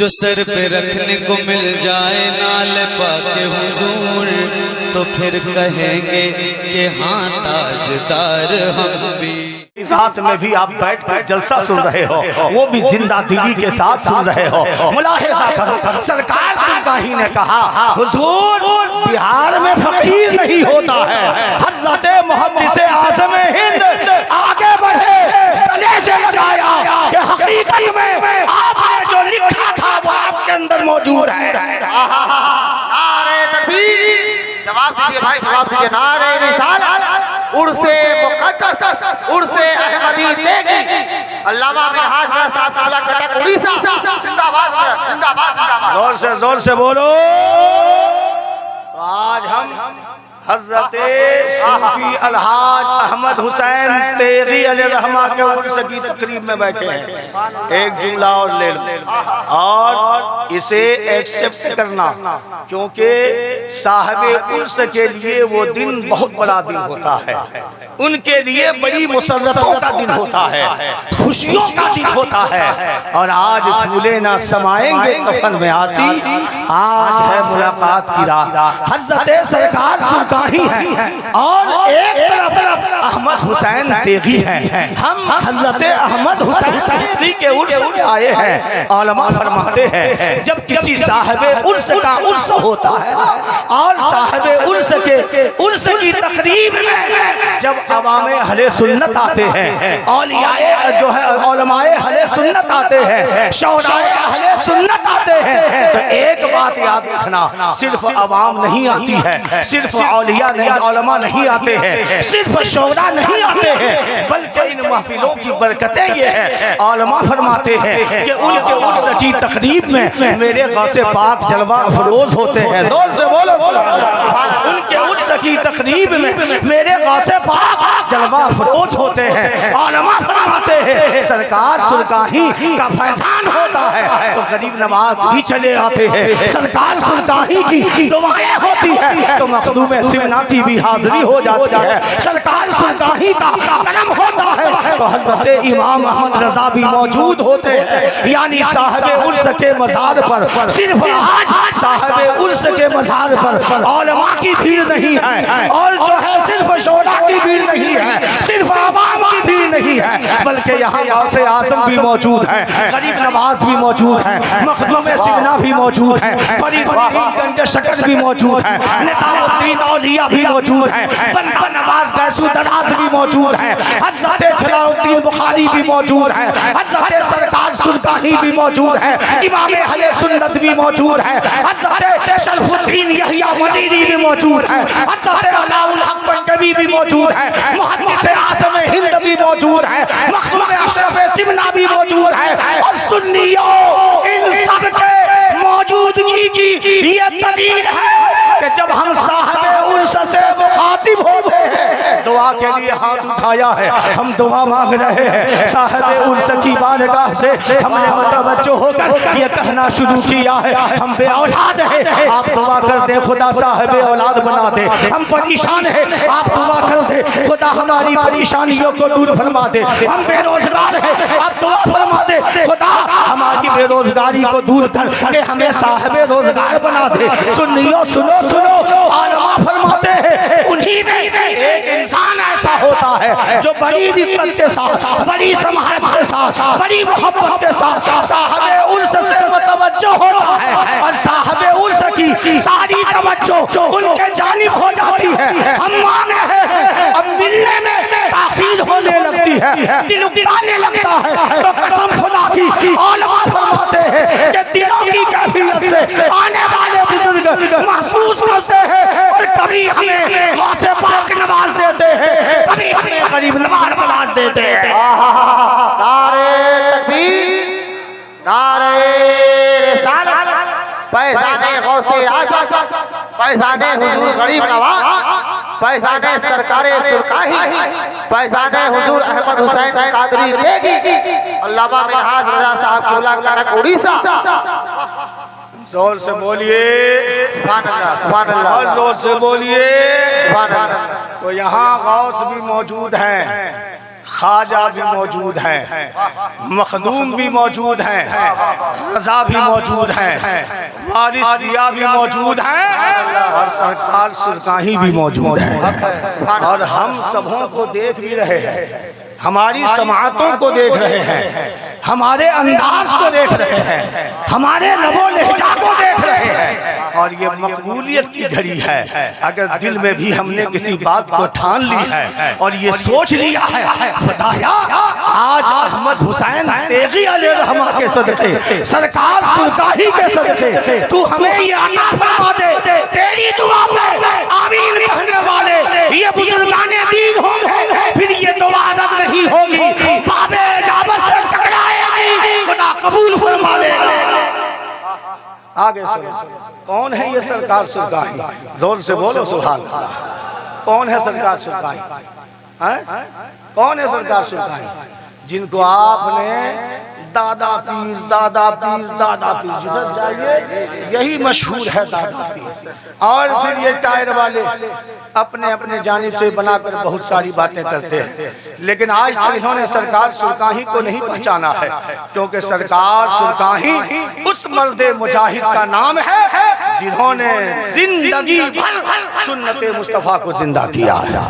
जो सर पे रखने को मिल जाए नाल पाके हुजूर, तो फिर कहेंगे कि हाँ ताजदार हम भी। रात में भी आप बैठ कर जलसा सुन रहे हो, वो भी जिंदा दिली के साथ सुन रहे हो। मुलाहिजा करो, सरकार सुल्तानी ने कहा हुजूर बिहार में फकीर नहीं होता है। हज़रत मुहद्दिस आज़म हिंद आगे बढ़े, गले से लगाया कि हकीकत में आपने जो लिखा था वो आपके अंदर मौजूद है। नारे तकबीर, जवाब दीजिए भाई, जवाब दीजिए। नारे रिसालत, उर्से मुक़द्दस, उर्से अहमदी देगी। अल्लामा मिन्हाज साहब काला कटक उड़ीसा, जिंदाबाद जिंदाबाद। जोर से बोलो। तो आज हम हज़रत सूफी अलहाज अहमद हुसैन तेगी अलैहिर्रहमा के उर्स की तकरीब में बैठे हैं। एक जुमला और ले लो और इसे एक्सेप्ट करना, क्योंकि साहिब उर्स के लिए वो दिन बहुत बड़ा दिन होता है, उनके लिए बड़ी मुसर्रतों का दिन होता है, खुशियों का दिन होता है। और आज फूले ना समाएंगे कफन में आसी, आज है मुलाकात की रात। हज़रत सरकार सुल्तानी है और एक तरफ अहमद हुसैन तेगी है। हम हज़रत अहमद हुसैन तेगी के उर्स में आए हैं। उलमा फरमाते हैं जब किसी साहिब उर्स का उर्स होता है और साहिब उर्स की तकरीब में जब अवामे अहले सुन्नत आते हैं, औलियाए जो है उलमाए अहले सुन्नत आते हैं, शौराए अहले सुन्नत आते हैं, तो एक बात याद रखना, सिर्फ अवाम नहीं आती है, सिर्फ औलिया नहीं, उलमा नहीं आते हैं, सिर्फ शौरा नहीं आते हैं, बल्कि इन महफिलों की बरकतें ये है। उलमा फरमाते हैं कि उनके उर्स की तकरीब में मेरे गौसे पाक जलवा अफरोज होते हैं। जोर से बोलो। उनके उर्स की तकरीब में मेरे गौसे पाक जलवा अफरोज होते हैं। उलमा फरमाते हैं सरकार सुल्तानी का फैजान होता है तो गरीब नवाज भी चले आते हैं। सरकार सुल्तानी की दुआएं होती है तो मखदूम सिमना की भी हाजिरी हो जाती है। सरकार सुल्तानी का करम होता है तो हज़रत इमाम अहमद रजा भी मौजूद होते हैं। यानी साहिब उर्स के मज़ार पर, सिर्फ आज साहिब उर्स के मज़ार पर उलमा की भीड़ नहीं है, और जो है सिर्फ शौरा की भीड़ नहीं है, सिर्फ आवाम की भीड़ नहीं है, बल्कि यहाँ गौसे आज़म भी मौजूद है, गरीब नवाज भी मौजूद है, मखदूम सिमना भी मौजूद है, फरीदुद्दीन गंज शकर भी मौजूद है, निज़ामुद्दीन औलिया भी मौजूद है, बंदा नवाज गैसू दराज भी मौजूद है, हज़रत जलालुद्दीन बुखारी भी मौजूद है, हज़रत सरकार सुल्तानी भी मौजूद है, इमाम अहले सुन्नत भी मौजूद है, हज़रत शरफुद्दीन यहिया मदीनी भी मौजूद है, हज़रत अलाउल हक बंकवी भी मौजूद है, मुहद्दिस आज़म हिंद भी मौजूद है, मखदूम अशरफ सिमना भी मौजूद है। और सुन्नियों इन सब के मौजूदगी की ये दलील है कि जब हम साहिब उर्स से मुखातिब होते हैं, दुआ के लिए हाथ उठाया है, हम दुआ मांग रहे हैं। साहिब उर्स की बारगाह से हमने मुतवज्जो होकर ये कहना शुरू किया है हम बे औलाद हैं, आप दुआ कर दे खुदा साहिब औलाद बना दे। हम परेशान हैं, आप दुआ कर दे खुदा हमारी परेशानियों को दूर फरमा दे। हम बेरोजगार हैं, आप दुआ फरमा दे खुदा हमारी बेरोजगारी को दूर करके हमें साहिब रोजगार बना दे। सुन्नियों सुनो सुनो, उलमा फरमाते हैं उन्हीं में एक इंसान ऐसा होता है जो बड़ी दिक्कत के साथ, बड़ी समाहत के साथ, बड़ी मोहब्बत के साथ साहिब उर्स से मुतवज्जो होता है और साहिब उर्स की सारी तवज्जो उनके जानिब हो जाती है। हम मांग रहे हैं, अब मिलने में ताखीर होने लगती है, दिल उकताने लगता है, तो कसम खुदा की उलमा फरमाते हैं कि दिलों की कैफियत से आने वाले बुजुर्ग महसूस करते हैं और कभी हमें गौसे पाक नवाज देते हैं, कभी हमें गरीब नवाज तलाश देते हैं। नारे तकबीर, नारे रिसालत, पैसाने गौसे आज़म, पैसाने हुजूर गरीब नवाज, पैसाने सरकारे सुल्तानी, पैसाने हुजूर अहमद हुसैन कादरी देगी। अल्लामा मिन्हाज रजा साहब काला कटक उड़ीसा। जोर से बोलिए सुभान अल्लाह, सुभान अल्लाह, और जोर से बोलिए। सुभान अल्लाह। तो यहाँ गौस भी मौजूद हैं, ख्वाजा भी मौजूद हैं, मखदूम भी मौजूद हैं, रजा भी मौजूद हैं, वारिस रिया भी मौजूद हैं और सरकार सुल्तानी भी मौजूद है। और हम सबों को देख भी रहे हैं, हमारी समातों को देख रहे हैं, हमारे अंदाज को देख रहे हैं, हमारे लबो लहजा को देख रहे हैं। और ये मकबूलियत की घड़ी है। अगर दिल में भी हमने किसी बात को ठान ली है और ये सोच लिया है खुदाया आज अहमद हुसैन तेगी अलैहिर्रहमा के सदक़े, सरकार सुल्तानी के सदक़े तू हमें ये अता फरमा दे। तेरी दुआ में आमीन कहने वाले ये बुजुर्गाने दीन होंगे, फिर ये दुआ रद्द नहीं होगी, बाबे इजाबत से टकराएगी, खुदा कबूल फरमा लेगा। आगे सुनो, कौन है ये सरकार सुल्तानी? जोर से बोलो सुभान अल्लाह। कौन है सरकार सुल्तानी? कौन है सरकार सुल्तानी? जिनको आपने दादा पीर दादा पीर दादा पीर जिधर जाइए यही मशहूर है दादा पीर। और फिर ये टायर वाले अपने अपने जानिब से बनाकर बहुत सारी बातें करते हैं, लेकिन आज तक इन्होंने सरकार सुल्तानी को नहीं पहचाना है, क्योंकि सरकार सुल्तानी उस मर्दे मुजाहिद का नाम है जिन्होंने जिंदगी भर सुन्नते मुस्तफा को जिंदा किया है,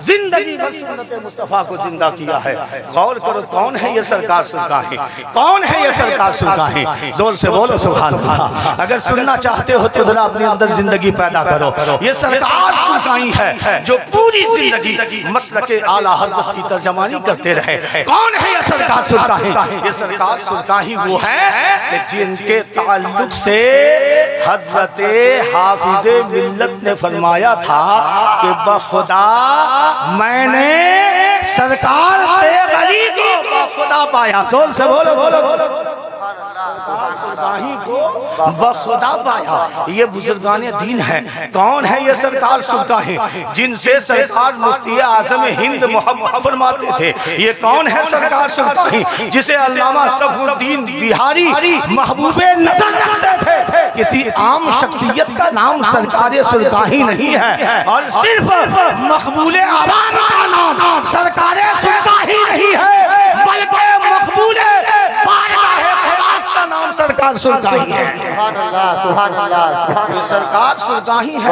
जिंदगी भर सुन्नते मुस्तफा को जिंदा किया है। गौर करो, कौन है ये सरकार सुल्तानी? कौन है ये सरकार सुल्तानी? जोर से बोलो सुभान अल्लाह। अगर सुनना चाहते हो तो जरा अपने अंदर जिंदगी पैदा करो। ये सरकार सुल्तानी है जो पूरी जिंदगी मसलके आला हज़रत की तर्जमानी करते रहे। कौन है ये सरकार सुल्तानी? ये सरकार सुल्तानी वो है जिनके ताल्लुक से हजरते हाफिज़े मिल्लत ने फरमाया था कि बखुदा मैंने सरकार तेगली को बखुदा पाया। जोर से बोलो बोलो बोलो। सुल्तानी को बखुदा पाया। ये बुजुर्गाने दीन है। कौन है ये सरकार सुल्तानी जिनसे सरकार मुफ्ती आज़म हिंद मोहब्बत फरमाते थे? ये कौन है सरकार सुल्तानी जिसे अल्लामा सफरुद्दीन बिहारी महबूबे नजर रखते थे? किसी आम शख्सियत का नाम सरकार सुल्तानी नहीं है, और सिर्फ मकबूले आवाम का नाम सरकार सुल्तानी नहीं है, बल्कि मकबूले का नाम सरकार सुल्तानी है। ये सरकार सुल्तानी है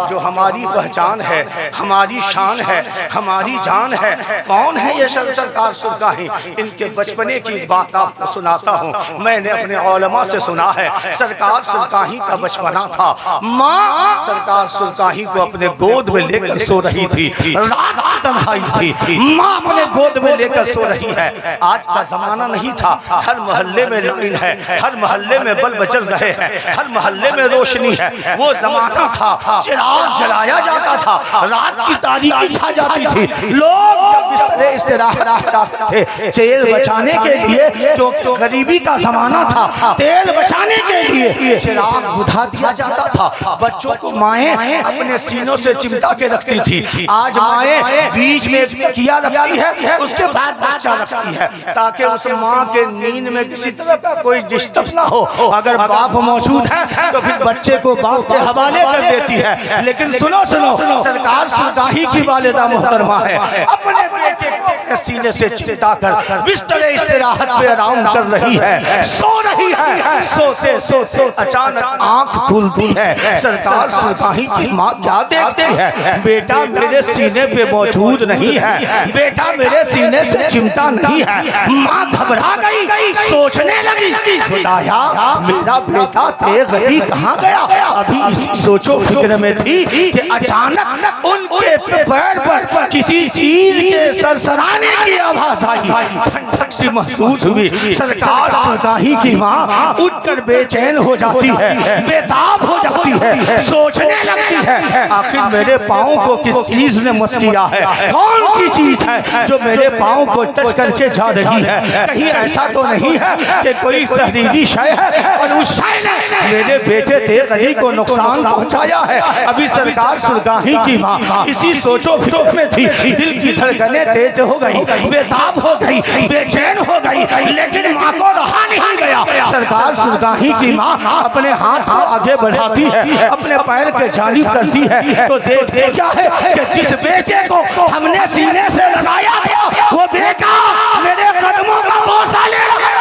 जो हमारी पहचान है, हमारी शान है, हमारी जान है। कौन है ये सरकार सुल्तानी? इनके बचपने की बात आपको सुनाता हूँ। मैंने अपने औलमा से सुना है सरकार सुल्तानी का बचपना था। माँ सरकार सुल्तानी को अपने गोद में लेकर सो रही थी, रात की तन्हाई थी, माँ अपने गोद में लेकर सो रही है। आज का जमाना नहीं था, हर मोहल्ले में लाइन है, हर मोहल्ले में बल्ब जल रहे हैं, हर मोहल्ले में रोशनी है। वो जमाना था चिराग जलाया जाता था, रात की तारीकी छा जाती थी। लोग जब बिस्तरे इस्तिराहत चाहते थे तेल बचाने के लिए, क्योंकि गरीबी का जमाना था, तेल बचाने के लिए चिराग बुझा दिया जाता था। बच्चों को माएं अपने सीनों से चिमटा के रखती थी। आज माएं बीच में तकिया रखती है, उसके बाद बच्चा रखती है, ताकि उस माँ के नींद में किसी तरह का कोई डिस्टर्ब ना हो। अगर बाप मौजूद है तो फिर बच्चे को बाप के हवाले कर देती है। लेकिन सुनो सुनो, सरकार सुल्तानी की वालिदा मोहतरमा है, अपने बेटे को अपने सीने से चिमटा कर बिस्तरे इस्तिराहत पे आराम कर रही है, सो रही है। सोते सोते अचानक आंख खुलती है। सरकार सुल्तानी की माँ क्या देखती है? बेटा मेरे सीने पे मौजूद नहीं है, बेटा मेरे सीने से चिमटा नहीं है। माँ घबरा गई, सोचने लगी खुदाया मेरा बेटा तेगली कहाँ गया? अभी इसी सोचो फिक्र में थी कि अचानक उनके पैर पर किसी चीज के सरसराने की आवाज आई। ठंडक सी महसूस हुई। सरकार सुल्तानी की माँ उठकर बेचैन हो जाती है, बेताब हो जाती है, सोचने लगती है आखिर मेरे पाँव को किस चीज ने मस किया है? कौन सी चीज है जो मेरे पाँव को टच करके जा रही है? कहीं ऐसा तो नहीं है कि कोई जहरीली शय है और उस शय मेरे बेटे तेग अली को नुकसान पहुंचाया है। अभी सरकार सुरगाही की माँ इसी सोचो फिक्र में थी, दिल की धड़कनें तेज हो गई, बेताब हो गई, बेचैन हो गई, लेकिन माँ को रहा नहीं गया। सरकार सुरगाही की माँ अपने हाथ को आगे बढ़ाती है, अपने पैर पे जानिब करती है, तो देखते क्या है कि जिस बेटे को हमने सीने से लगाया था वो बेटा मेरे कदमों का बोझा ले रहा है।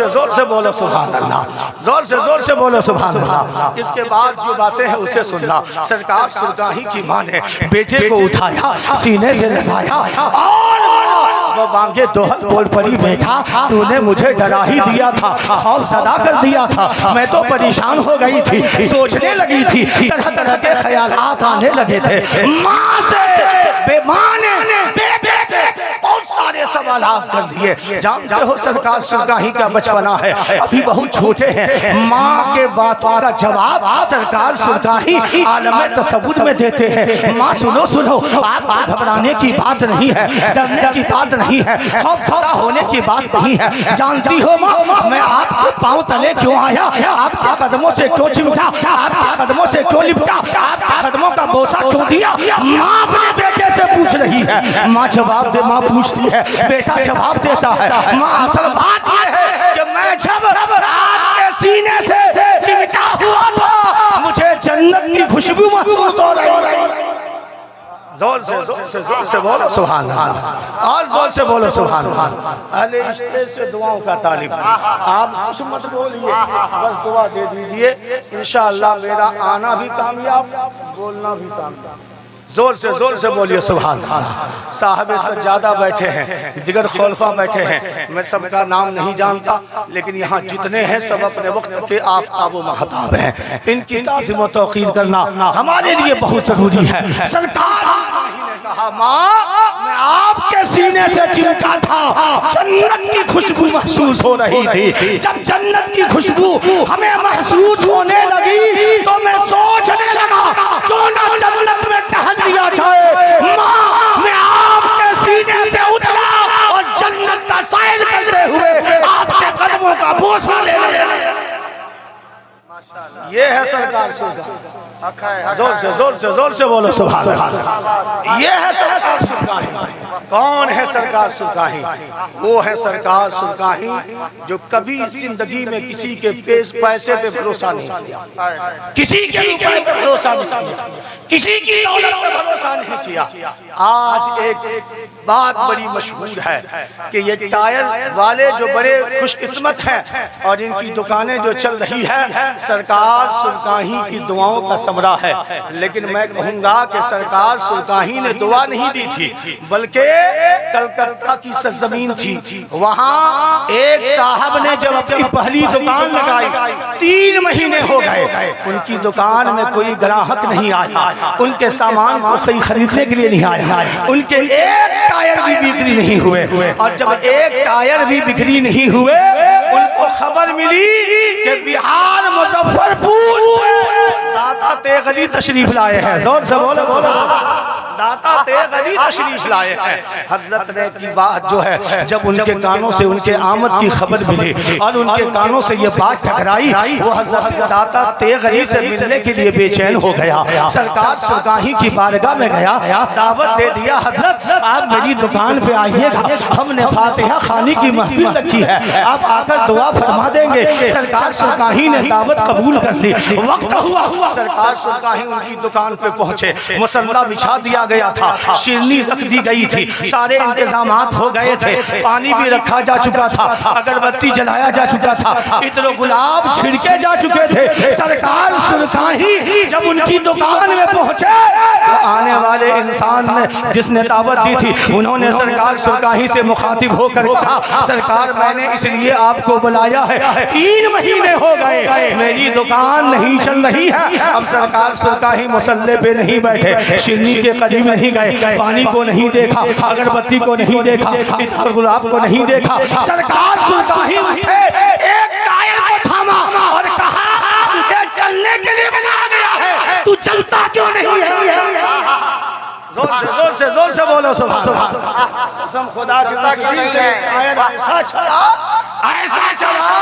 जोर से बोलो सुभान अल्लाह, जोर से बोलो सुभान अल्लाह। इसके बाद जो बातें हैं उसे सुनना। सरकार सुरगाही की माँ ने बेटे को उठाया, सीने से लगाया और वो मांगे दोहल बोल पड़ी, बेटा तूने मुझे डरा ही दिया था, खौफ ज़दा कर दिया था। मैं तो परेशान हो गई थी, सोचने लगी थी, तरह तरह के ख्यालात आने लगे थे। माँ से बेमां ने बेटे से बहुत सारे सवालात कर दिए। जानते हो सरकार सुरगाही का बचपना है, अभी बहुत छोटे हैं। माँ के बातों का जवाब सरकार सुरगाही आलम तसव्वुर में देते हैं। माँ सुनो सुनो, आपको घबराने की बात नहीं है, डरने की बात नहीं है, खौफजदा होने की बात नहीं है। जानती हो माँ, मैं आपके पाँव तले क्यों आया, आपके कदमों से क्यों चिमटा, आपके कदमों से क्यों लिपटा, आपके कदमों का बोसा क्यों दिया। माँ अपने बेटे से पूछ रही है। माँ जवाब दे, माँ पूछती है, बेटा जवाब देता है। माँ असल बात यह है कि मैं जब आपके सीने से चिमटा हुआ था मुझे जन्नत की खुशबू महसूस हो रही है। जोर से बोलो सुभान अल्लाह, और जोर से बोलो सुभान अल्लाह। अहले इश्क़ से दुआओं का तालिब है। आप कुछ मत बोलिए, बस दुआ दे दीजिए, इंशाअल्लाह मेरा आना भी कामयाब, बोलना भी कामयाब। जोर से बोलिए सुभान अल्लाह। साहब सज्जादा बैठे हैं, दिगर खलीफा बैठे हैं, मैं सबका नाम नहीं जानता, लेकिन यहाँ जितने हैं सब अपने वक्त के आफताब व महताब हैं। इनकी ताज़ीम व तौक़ीर करना हमारे लिए बहुत जरूरी है। सरकार ने कहा, माँ मैं आपके सीने से चिमटा था, जन्नत की खुशबू महसूस हो रही थी। जब जन्नत की खुशबू हमें महसूस होने लगी तो मैं सोचने लगा क्यों ना जन्नत में टहल लिया जाए। माँ मैं आपके सीने से उतरा और जन्नत का सैर करते हुए आपके कदमों का बोझा ले लिया। ये है सरकार सुरगाही। जोर से बोलो सुभान अल्लाह। ये है सरकार सुरगाही। कौन है सरकार सुरगाही? वो है सरकार सुरगाही जो कभी जिंदगी में किसी के पैसे पे भरोसा नहीं किया, किसी के रुपए पे भरोसा नहीं किया, किसी की दौलत पे भरोसा नहीं किया। आज एक बात बड़ी मशहूर है कि ये टायर वाले जो बड़े खुशकिस्मत हैं और इनकी दुकानें जो चल रही है सरकार सुरगाही की दुआओं का समरा है। लेकिन मैं कहूँगा कि सरकार सुरगाही ने दुआ नहीं दी थी, बल्कि कलकत्ता की सरजमीन थी। वहाँ एक साहब ने जब अपनी पहली दुकान लगाई, 3 महीने हो गए, उनकी दुकान में कोई ग्राहक नहीं आया, उनके सामान को कोई खरीदने के लिए नहीं आया, उनके एक टायर भी बिक्री नहीं हुए। और जब एक टायर भी बिक्री नहीं हुए, उनको खबर मिली कि बिहार मुजफ्फरपुर दाता तेग अली तशरीफ लाए हैं। जोर से बोलो, दाता तेग अली तशरीफ लाए हैं। हजरत ने की बात जो है जब उनके कानों से उनके आमद की खबर मिली और उनके कानों से ये बात टकराई, वो हजरत दाता तेग अली से मिलने के लिए बेचैन हो गया। सरकार सुरगाही की बारगाह में गया, दावत दे दिया, हजरत आप मेरी दुकान पे आइएगा, हमने फातिहा खानी की महफिल रखी है, आप आकर दुआ फरमा देंगे। सरकार सुरगाही ने दावत कबूल कर ली। वक्त हुआ सरकार सुरगाही उनकी दुकान पे पहुंचे, मुसल्ला बिछा दिया गया था, शिरनी रख दी गई थी, सारे इंतजामात हो गए थे, पानी भी रखा जा चुका था, अगरबत्ती जलाया जा चुका था, इत्र गुलाब छिड़के जा चुके थे। सरकार सुरगाही जब उनकी दुकान में पहुंचे तो आने वाले इंसान ने जिसने दावत दी थी उन्होंने सरकार सुरगाही से मुखातिब होकर कहा, सरकार मैंने इसलिए आपको बुलाया है, 3 महीने हो गए मेरी दुकान नहीं चल रही है। अब सरकार सुरगाही मुसल्ले पे नहीं बैठे, शिरनी के करीब नहीं गए, पानी को नहीं देखा, अगरबत्ती को नहीं देखा, इत्र गुलाब को नहीं देखा। सरकार सुरगाही उठे, एक टायर को थामा और कहा, तुझे चलने के लिए बनाया गया है, तू चलता क्यों नहीं है? जोर से बोलो सुभान अल्लाह। कसम खुदा की, टायर ऐसा चला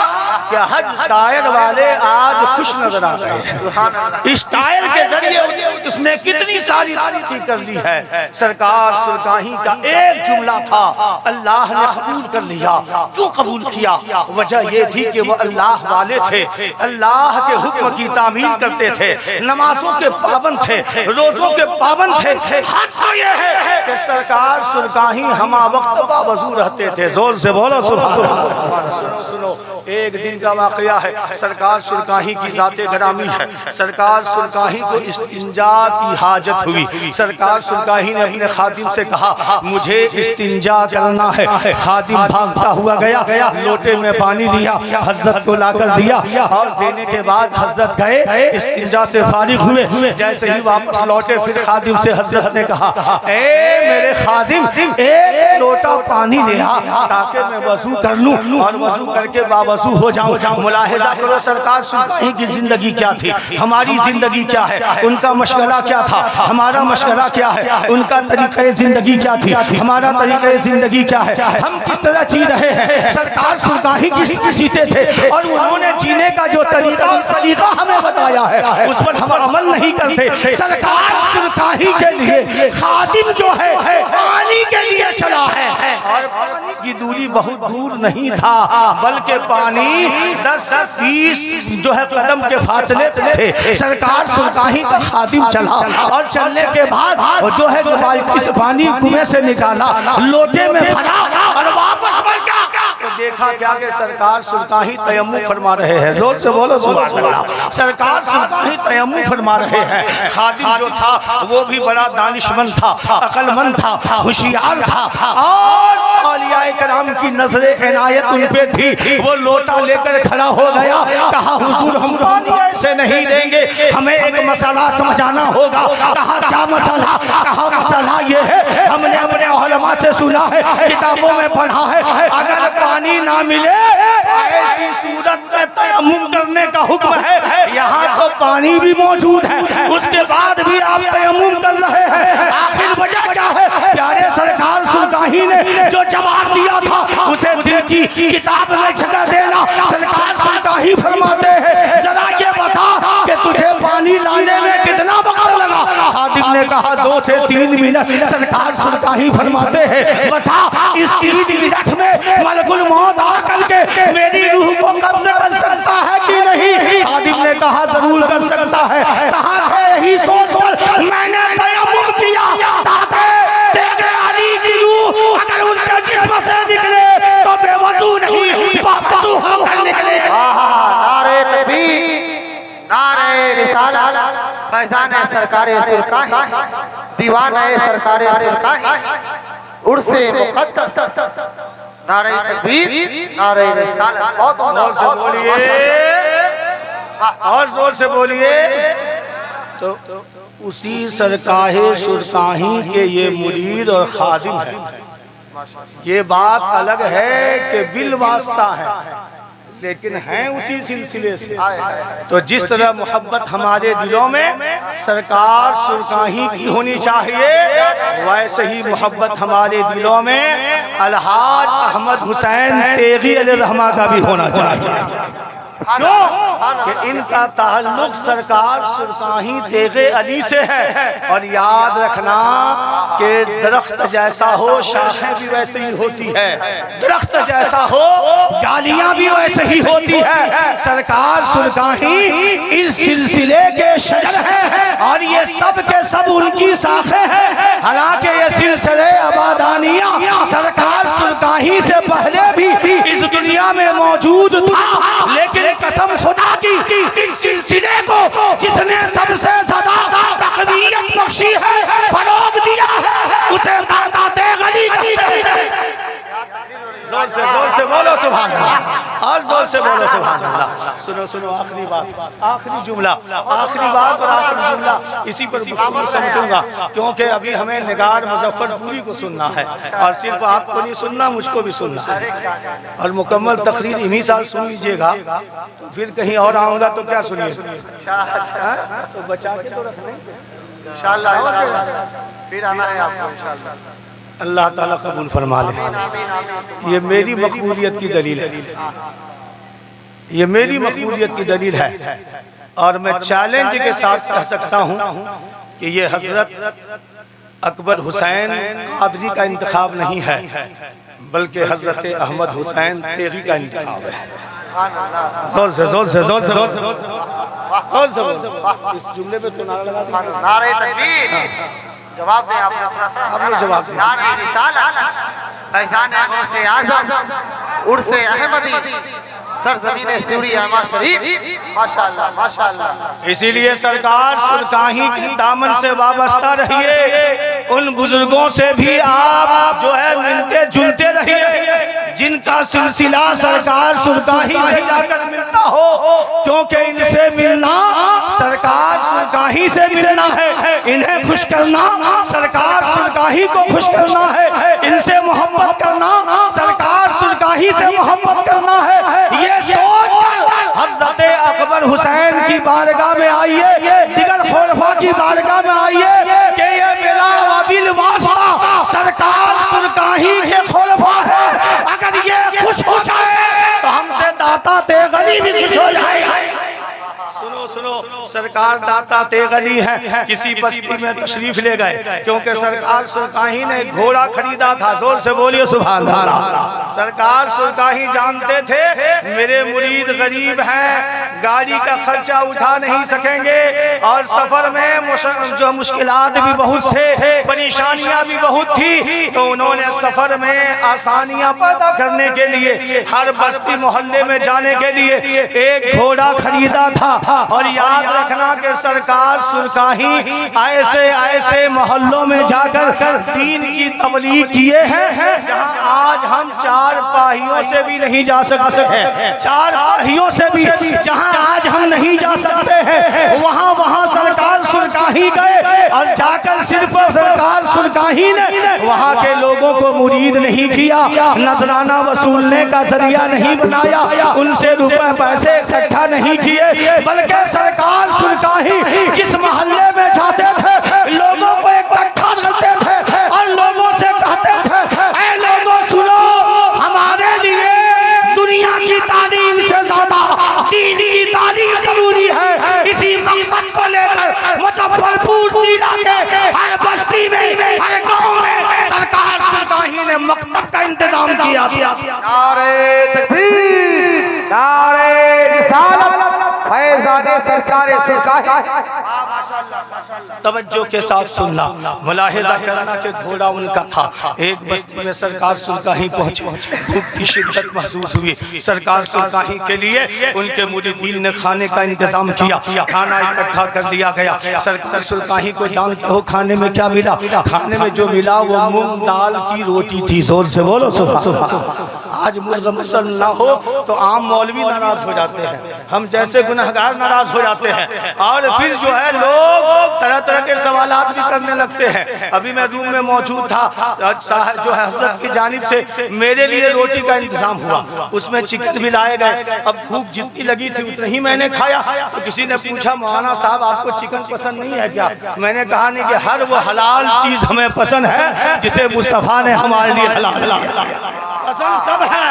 क्या हज टायर वाले आज खुश नजर आ रहे हैं। इस टायर के जरिए उसने कितनी सारी तारीफी कर ली है। सरकार सुरकाही का एक जुमला था, अल्लाह ने कबूल कर लिया। क्यों कबूल किया? वजह ये थी कि वो अल्लाह वाले थे, अल्लाह के हुक्म की तामील करते थे, नमाजों के पाबंद थे, रोजों के पाबंद थे। हद तो ये है कि सरकार सुरकाही हमा वक्त बावजू रहते थे। जोर से बोलो सुभान अल्लाह। सुनो सुनो, एक दिन का वाकया है। सरकार सुरकाही की जाते ग्रामी है। सरकार सुरकाही को इस्तिंजा की हाजत हुई। सरकार सुरकाही ने अपने खादिम से कहा, मुझे इस्तिंजा करना है। खादिम भागता हुआ गया, लोटे में पानी लिया, हजरत को लाकर दिया और देने के बाद हजरत गए, इस्तिंजा से फारिग हुए। जैसे ही वापस लौटे फिर खादिम से हजरत ने कहा, ए मेरे खादिम, एक लोटा पानी ले आ ताकि मैं वजू कर लूं और वजू करके बावजू हो जाऊं। मुलाहिजा करो सरकार सुरकाही की जिंदगी क्या थी, हमारी जिंदगी क्या है, उनका मशगला क्या था, हमारा मशगला क्या है, उनका तरीक़े जिंदगी क्या थी, हमारा तरीक़े जिंदगी क्या है, हम किस तरह जी रहे हैं। सरकार सुरकाही किस तरह जीते थे और उन्होंने जीने का जो तरीका हमें बताया है उस पर हम अमल नहीं करते। सरकार सुरकाही के लिए खादिम जो है पानी के लिए चला है और पानी की दूरी बहुत दूर नहीं था, बल्कि पानी 10-20 जो है कदम के फासले पे थे। सरकार सुरकाही का खादिम चला और चलने के बाद जो है बाल्टी से पानी कुएं से निकाला, लोटे में भरा और वापस बढ़ गया। तो देखा क्या कि सरकार सुरकाही तयम्मुम फरमा रहे हैं। जोर से बोलो सुभान अल्लाह। सरकार सुरकाही तयम्मुम फरमा रहे हैं। खादिम जो था वो भी बड़ा दानिशमंद था, अक्लमंद था, होशियार था और औलियाए कराम की नजरे इनायत उन पे थी। वो लोटा लेकर खड़ा हो गया, कहा हुजूर हम पानी ऐसे नहीं देंगे, हमें एक मसला समझाना होगा। कहा क्या मसला? कहा मसला ये है, हमने अपने उलमा से सुना है, किताबों में पढ़ा है, अगर पानी ना मिले ऐसी सूरत में तयम्मुम करने का हुक्म है। यहाँ तो पानी भी मौजूद है, उसके बाद भी आप तयम्मुम कर रहे हैं, आखिर वजह क्या है? प्यारे सरकार सुरकाही ने जो जवाब दिया था उसे दिल की किताब में जगह देना। सरकार सुरकाही फरमाते हैं, जरा ये बता कि तुझे पानी लाने में कितना वक्त लगा? खादिम ने कहा 2 से 3 मिनट। सरकार सुरकाही फरमाते हैं, बता इस 3 मिनट में मलकुल मौत आकर के मेरी रूह को कब्ज़ कर सकता है कि नहीं? खादिम ने कहा जरूर कर सकता है। कहा है यही सोचकर मैंने तयम्मुम किया ताकि तेरे अली की रूह अगर उसके जिस्म से निकले तो बेवजू नहीं बावजू होकर निकले। नारे तकबीर, नारे रिसालत, फैज़ान सरकारे सुरकाही, दीवाने सरकारे सुरकाही, उर्से मुक़द्दस, नारे तकबीर, नारे रिसालत। बहुत जोर से बोलिए और जोर से बोलिए। तो उसी सरकाहे सुरकाही के ये मुरीद और खादिम है। ये बात अलग है कि बिल वास्ता है, लेकिन हैं उसी सिलसिले से। तो जिस तरह मोहब्बत हमारे दिलों में सरकार सुरकाही की होनी चाहिए, वैसे ही मोहब्बत हमारे दिलों में अलहाज अहमद हुसैन तेगी अलैहिर्रहमा का भी होना चाहिए। क्यों कि इनका ताल्लुक सरकार सुरकाही तेगे अली से है। और याद रखना कि दरख्त जैसा हो शाखें भी वैसे ही होती है, दरख्त जैसा हो डालियां भी वैसे ही होती है। सरकार सुरकाही इस सिलसिले के शजर हैं और ये सब के सब उनकी शाखें हैं। हालांकि ये सिलसिले आबादानियां सरकार सुरकाही से पहले भी इस दुनिया में मौजूद था, लेकिन कसम खुदा की इस सिलसिले को जिसने सबसे ज्यादा तकवीयत बख्शी है, फरोग दिया है, उसे दाता तेग अली कहते हैं। जोर से बोलो सुभान अल्लाह और जोर से बोलो सुभान अल्लाह। सुनो सुनो, आखिरी बात, आखिरी जुमला, आखिरी बात और आखिरी जुमला, इसी पर गुफ्तगू समझूंगा क्योंकि अभी हमें निगार मुजफ्फरपुरी को सुनना है और सिर्फ आपको नहीं सुनना, मुझको भी सुनना है। और मुकम्मल तकरीर इन्हीं साल सुन लीजिएगा, तो फिर कहीं और आऊँगा तो क्या सुनिए, तो बचा के तो रखना इंशाअल्लाह, फिर आना है आपको इंशाअल्लाह। अल्लाह ताला कबूल फरमा ले, ये मेरी मकबूलियत की दलील है। ये मेरी मकबूलियत की दलील है और मैं चैलेंज के साथ कह सकता हूँ कि ये हजरत अकबर हुसैन कादरी का इंतखाब नहीं है, बल्कि हजरत अहमद हुसैन तेगी का इंतखाब है। जोर से जोर से जोर से जोर से जोर से इस जुमले पे तो नारा लगा दो। नारे तकबीर। जवाब दें आपने थोड़ा सा। आप लोग जवाब दें। नारे रिसालत, फैज़ान गौसे आज़म, उर्से अहमदी, सरज़मीन सूरी अमा शरीफ। माशाअल्लाह माशाअल्लाह। इसीलिए सरकार सुरकाही के दामन से वाबस्ता रहिए, उन बुजुर्गों से भी आप जो है मिलते जुलते रहिए जिनका सिलसिला सरकार सुरकाही से जाकर मिलता हो, क्योंकि इनसे मिलना सरकार सुरकाही से मिलना है, इन्हें खुश करना सरकार सुरकाही को खुश करना है, इनसे मोहब्बत करना सरकार सुरकाही से मोहब्बत करना है। ये सोच कर हज़रत अकबर हुसैन की बारगाह में आइए, दिगर खुलफा की बारगाह में आइए कि ये बिला वबिल वास्ता सरकार सुरकाही के खुलफा है। अगर ये खुश हो जाए तो हमसे दाता तेगली भी खुश हो जाए। सुनो सुनो, सरकार दाता तेगली है। किसी बस्ती में तशरीफ ले गए, क्योंकि सरकार सुरकाही ने घोड़ा खरीदा था। जोर से बोलिए सुभान अल्लाह। सरकार सुरकाही जानते थे मेरे मुरीद गरीब हैं, गाड़ी का खर्चा उठा नहीं सकेंगे और सफर में जो मुश्किलात भी बहुत थे, परेशानियां भी बहुत थी, तो उन्होंने सफर में आसानियां पैदा करने के लिए हर बस्ती मोहल्ले में जाने के लिए एक घोड़ा खरीदा था। और याद रखना कि सरकार सुरकाही ऐसे ऐसे मोहल्लों में जाकर दीन की तबलीग किए हैं जहां आज हम चार पाहियों से भी नहीं जा सकते हैं, चार पाहियों से भी जहां आज हम नहीं जा सकते हैं, वहां वहां सरकार सुरकाही गए और जाकर सिर्फ सरकार सुरकाही ने वहां के लोगों को मुरीद नहीं किया, नजराना वसूलने का जरिया नहीं बनाया, उनसे रुपए पैसे इकट्ठा नहीं किए, बल्कि सरकार सुरकाही जिस मोहल्ले में जाते थे लोगों को इकट्ठा करते थे और लोगों से कहते थे, ऐ लोगों सुनो, हमारे लिए दुनिया की तालीम से ज्यादा दीन की तालीम जरूरी है। इसी मकसद को लेकर मुजफ्फरपुर जिला के हर बस्ती में, हर गांव में सरकार सुरकाही ने मकतब का इंतजाम किया। नारे तकबीर, नारे रिसालत, फैज़ाने सरकार सुरकाही। तवज्जो के साथ सुनना, मुलाहिजा करना कि घोड़ा उनका था। एक बस्ती में सरकार सुरकाही पहुंचे, भूख की शिद्दत महसूस हुई। सरकार सुरकाही के लिए उनके मुरीदीन ने खाने का इंतजाम किया, खाना इकट्ठा कर लिया गया। सरकार सुरकाही को जानते हो खाने में क्या मिला? खाने में जो मिला वो मूंग दाल की रोटी थी। जोर से बोलो सुभान अल्लाह। आज मुर्गा मसल ना हो तो आम मौलवी नाराज हो जाते हैं, हम जैसे गुनहगार नाराज हो जाते हैं और फिर जो है लोग तरह तरह के सवालात भी करने लगते हैं। अभी मैं रूम में मौजूद था, जो है हजरत की जानिब से मेरे लिए रोटी का इंतजाम हुआ, उसमें चिकन भी लाए गए। अब भूख जितनी लगी थी उतनी ही मैंने खाया। तो किसी ने पूछा, मौलाना साहब आपको चिकन पसंद नहीं है क्या? मैंने कहा नहीं कि हर वो हलाल चीज हमें पसंद है जिसे मुस्तफा ने हमारे लिए हलाल पसंद सब है,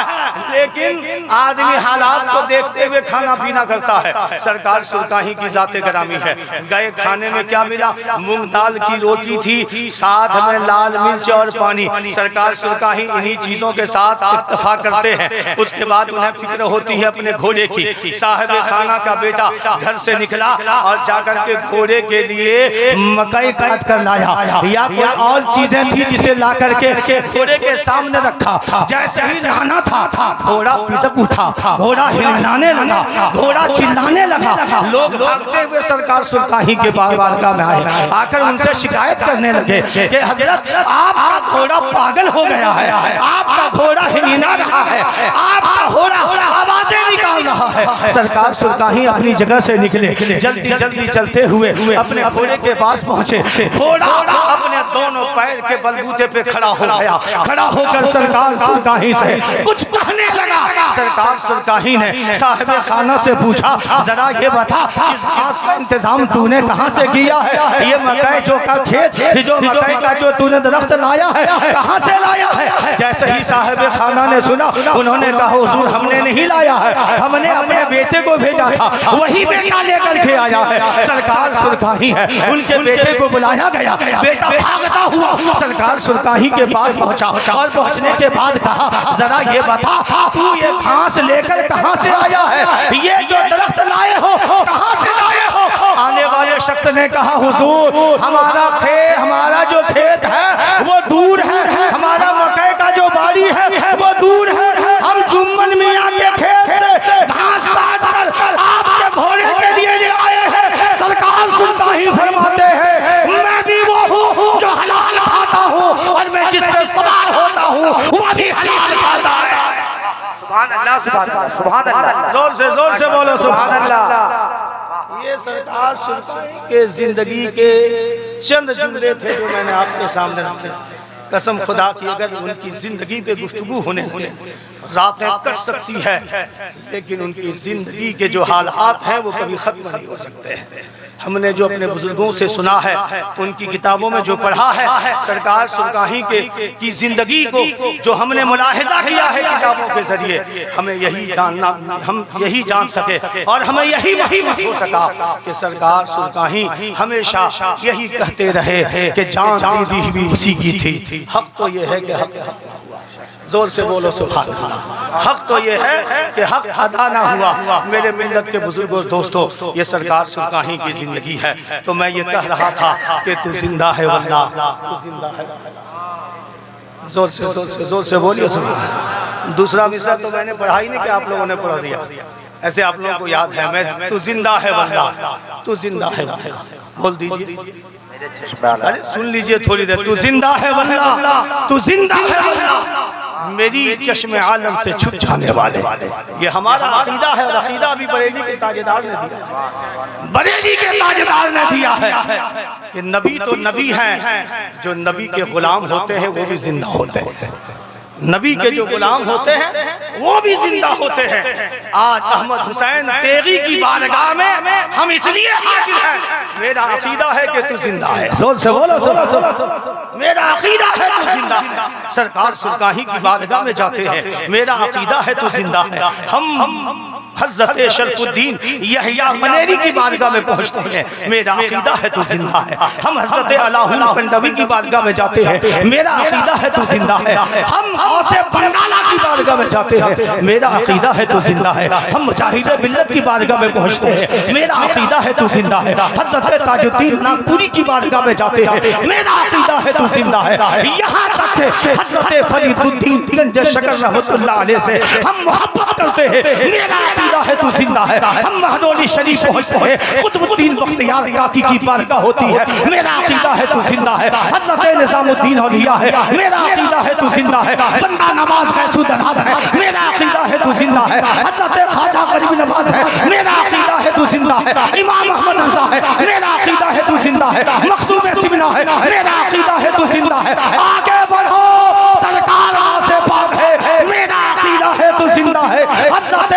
लेकिन आदमी हालात को देखते हुए खाना पीना करता है। सरकार सुरकाही की जाते ग्रामी है। गए, खाने में क्या मिला? मूंग दाल की रोटी थी, साथ में लाल मिर्च और पानी। सरकार सुरकाही इन्हीं चीजों के साथ इत्तफा करते हैं। उसके बाद उन्हें फिक्र होती है अपने घोड़े की। साहिब खाना का बेटा घर से निकला और जाकर के घोड़े के लिए मकई काट कर लाया या कोई और चीजें थी जिसे ला करके घोड़े के सामने रखा। जैसे ही लाना था घोड़ा पिटक उठा, घोड़ा हिलाने लगा, घोड़ा चिल्लाने लगा। लोग भागते हुए सरकार सुरकाही के बारगाह में आए, आकर उनसे शिकायत करने लगे कि हजरत आपका घोड़ा पागल हो गया है, आपका घोड़ा हिला रहा है, आपका घोड़ा आवाजें निकाल रहा है। सरकार सुरकाही अपनी जगह से निकले, जल्दी जल्दी चलते हुए अपने घोड़े के पास पहुंचे। घोड़ा अपने दोनों पैर के बलबूते पे खड़ा हो गया। खड़ा होकर सरकार सुरकाही से कुछ कहने लगा। सरकार सुरकाही ने साहिब खाना से पूछा, जरा ये बता इस घास का इंतजाम तूने कहाँ से किया है? ये मकई जो का खेत, जो मकई का जो तूने दरख्त लाया है, कहाँ से लाया है? जैसे ही साहिब खाना ने सुना, उन्होंने कहा, हुजूर हमने नहीं लाया है, हमने हमने बेटे को भेजा था, वही बेटा लेकर के आया है। सरकार सुरकाही है, उनके बेटे को बुलाया गया, बेटा भागता हुआ सरकार सुरकाही के पास पहुंचा और पहुंचने के बाद कहा, जरा ये बता तू ये घास लेकर कहां से आया है, ये जो दरख्त लाए हो कहां से लाए हो? आने वाले शख्स ने कहा, हुजूर हमारा जो खेत है वो दूर है, हमारा मकई का जो बाड़ी है वो दूर है, हम जुम्मन मियां के खेत से घास काट कर आपके घोड़े के लिए ले आए हैं। सरकार सुनता ही फरमाते हैं, मैं भी वो हूँ जो हलाल खाता हूँ और मैं जिस पे सवार होता हूँ वो भी हलाल खाता है। सुभान अल्लाह, सुभान अल्लाह, सुभान अल्लाह। जोर से बोलो सुभान अल्लाह। ये सरकार सुरकाही के जिंदगी के चंद जुमले थे जो मैंने आपके सामने रखे। कसम खुदा की अगर उनकी जिंदगी पे गुफ्तगू होने लगे रातें कट सकती है, लेकिन उनकी जिंदगी के जो हालात हैं वो कभी खत्म नहीं हो सकते हैं। हमने जो अपने बुजुर्गों से सुना है, उनकी किताबों में जो पढ़ा है, सरकार सुरकाही की जिंदगी को जो हमने मुलाहिजा किया है किताबों के जरिए, हमें यही जानना, हम यही जान सके और हमें यही महसूस हो सका कि सरकार सुरकाही हमेशा यही कहते रहे कि जान दी हुई उसी की थी। हक तो ये है कि हक, जोर से बोलो सुभान अल्लाह। हक तो ये है कि हक अदा ना हुआ। मेरे मिल्लत के बुजुर्गों दोस्तों, ये सरकार सुरकाही की जिंदगी है। तो मैं ये कह रहा था कि तू जिंदा है वल्लाह, तू जिंदा है। जोर से बोलिए सुभान। दूसरा मिसरा तो मैंने पढ़ा ही नहीं कि आप लोगों ने पढ़ा दिया, ऐसे आप लोगों को याद है। मैं तू जिंदा है वल्लाह, तू जिंदा है, बोल दीजिए। अरे सुन लीजिए थोड़ी देर, तू जिंदा है वल्लाह, तू जिंदा है वल्लाह, मेरी चश्मे आलम से छुप जाने वाले। ये हमारा अकीदा है और अकीदा भी बरेली के ताजेदार ने दिया, बरेली के ताजेदार ने दिया है कि नबी तो नबी हैं, जो नबी के गुलाम होते हैं वो भी जिंदा होते हैं। नबी के जो गुलाम होते हैं वो भी जिंदा होते हैं। आज अहमद हुसैन तेगी की बारगाह में हम इसलिए हाजिर हैं, मेरा अकीदा है कि तू जिंदा है। जोर से बोलो, मेरा अकीदा है तू जिंदा है। सरकार सुरकाही की बारगाह में जाते हैं, मेरा अकीदा है तू जिंदा है। हम हज़रत शरफुद्दीन यहया मनेरी की बारगाह में पहुंचते हैं, मेरा अकीदा है तू जिंदा है। हम हज़रत अलाउल कंडवी की बारगाह में जाते हैं, मेरा अकीदा है तू जिंदा है। हम गौसे बंगाला की बारगाह में जाते हैं, मेरा अकीदा है तू जिंदा है। हम मुजाहिद मिल्लत की बारगाह में पहुंचते हैं, मेरा अकीदा है तू जिंदा है। हज़रत ताजुद्दीन नागपुरी की बारगाह में जाते हैं, मेरा अकीदा है तू जिंदा है। यहाँ तक हज़रत फरीदुद्दीन गंज शकर रहमतुल्लाह अलैह से हम मोहब्बत करते हैं, मेरा अकीदा है तू जिंदा है। हम महदौली शरीफ पहुंचते हैं, कुतुबुद्दीन बख्तियार काकी की बारगाह होती है, मेरा अकीदा है तू जिंदा है। हज़रत निज़ामुद्दीन औलिया है, मेरा अकीदा है तू जिंदा है। बंदा नवाज गैसुद्दीन है, मेरा अकीदा है तू जिंदा है। हज़रत ख्वाजा गरीब नवाज है, मेरा अकीदा है तू जिंदा है। इमाम अहमद रज़ा है, मेरा अकीदा है तू जिंदा है। मखदूम सिमना है, मेरा अकीदा है तू जिंदा है। आगे बढ़ो, सरकार से पाक है, मेरा अकीदा है तू जिंदा है। हज़रत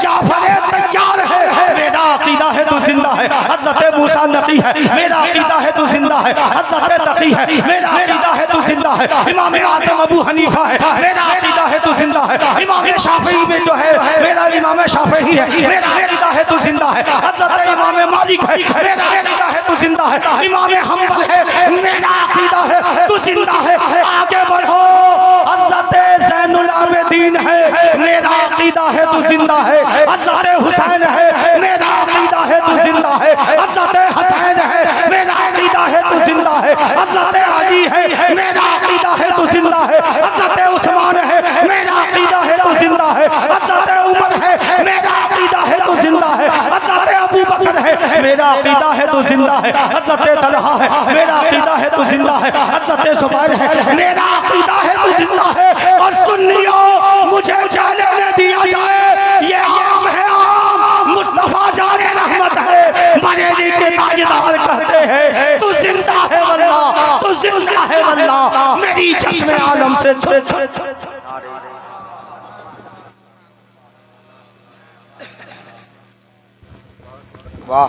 जाफर तैयार है, मेरा अकीदा है तू जिंदा है। हज़रत मूसा नकी है, मेरा अकीदा है तू जिंदा है। हज़रत तकी है, मेरा अकीदा है तू जिंदा है। इमाम आज़म अबू हनीफा है, मेरा अकीदा है तू जिंदा है। इमाम शाफी में जो है, मेरा इमाम शाफी है, मेरा अकीदा है तू जिंदा है। हज़रत इमाम मालिक है, मेरा अकीदा है तू जिंदा है। इमाम हम्बल है, मेरा अकीदा है तू जिंदा है। आगे बढ़ो, हज़रत ज़ैनुल आबिदीन है, मेरा अकीदा है तू जिंदा है। हज़रत हुसैन है, मेरा अकीदा है तू जिंदा है। हज़रत हसैन है, मेरा अकीदा है तू जिंदा है। हज़रत अली है, मेरा अकीदा है तू जिंदा है। हज़रत उस्मान है, मेरा अकीदा है तू जिंदा है। हज़रत उमर है, मेरा अकीदा है तू जिंदा है। हज़रत अबू बकर है, मेरा अकीदा है तू जिंदा है। हज़रत तलहा है, मेरा अकीदा है तू जिंदा है। हज़रत जुबैर है, मेरा अकीदा है तू जिंदा है। और सुन्नियों, मुझे जाने दिया जाए, ये आम है, आम मुस्तफा जाने रहमत है, बरेली के ताजदार कहते हैं तू जिंदा है वल्लाह, तू जिंदा है वल्लाह, मेरी चश्मे आलम से वाह।